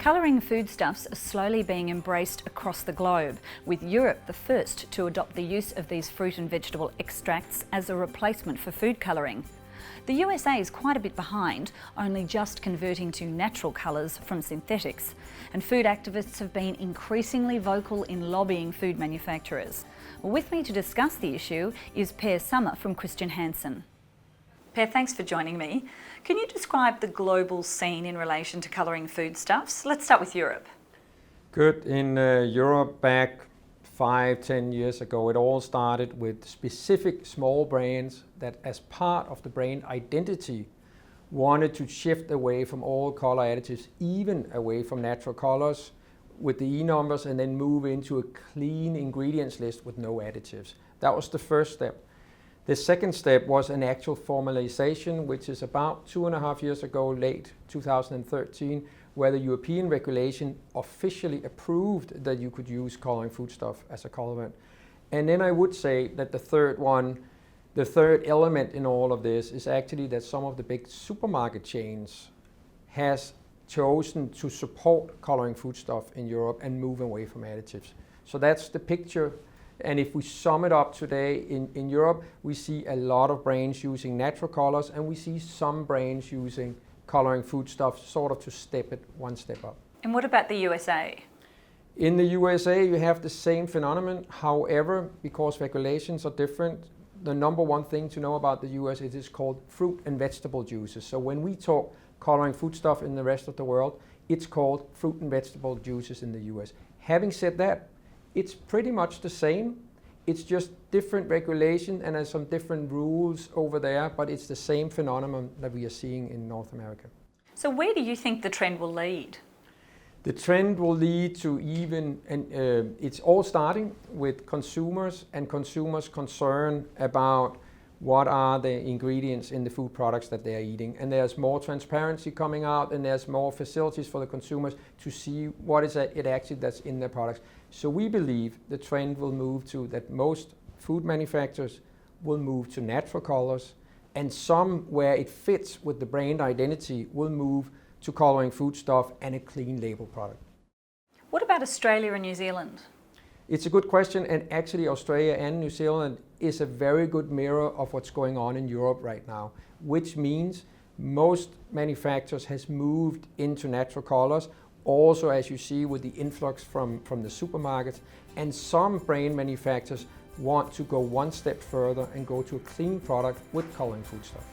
Colouring foodstuffs are slowly being embraced across the globe, with Europe the first to adopt the use of these fruit and vegetable extracts as a replacement for food colouring. The USA is quite a bit behind, only just converting to natural colours from synthetics, and food activists have been increasingly vocal in lobbying food manufacturers. With me to discuss the issue is Per Summer from Christian Hansen. Per, thanks for joining me. Can you describe the global scene in relation to colouring foodstuffs? Let's start with Europe. Good. In Europe back 5-10 years ago, it all started with specific small brands that, as part of the brand identity, wanted to shift away from all colour additives, even away from natural colours with the E numbers, and then move into a clean ingredients list with no additives. That was the first step. The second step was an actual formalization, which is about 2.5 years ago, late 2013, where the European regulation officially approved that you could use colouring foodstuff as a colorant. And then I would say that the third element in all of this is actually that some of the big supermarket chains has chosen to support colouring foodstuff in Europe and move away from additives. So that's the picture. And if we sum it up today in Europe, we see a lot of brands using natural colors, and we see some brands using colouring foodstuffs sort of to step it one step up. And what about the USA? In the USA, you have the same phenomenon. However, because regulations are different, the number one thing to know about the US is it's called fruit and vegetable juices. So when we talk colouring foodstuff in the rest of the world, it's called fruit and vegetable juices in the US. Having said that, it's pretty much the same. It's just different regulation and there's some different rules over there, but it's the same phenomenon that we are seeing in North America. So where do you think the trend will lead? The trend will lead to it's all starting with consumers and consumers' concern about what are the ingredients in the food products that they are eating. And there's more transparency coming out, and there's more facilities for the consumers to see what is it actually that's in their products. So we believe the trend will move to that most food manufacturers will move to natural colors, and some where it fits with the brand identity will move to colouring foodstuff and a clean label product. What about Australia and New Zealand? It's a good question, and actually Australia and New Zealand is a very good mirror of what's going on in Europe right now, which means most manufacturers has moved into natural colors, also as you see with the influx from the supermarkets, and some brand manufacturers want to go one step further and go to a clean product with colouring foodstuff.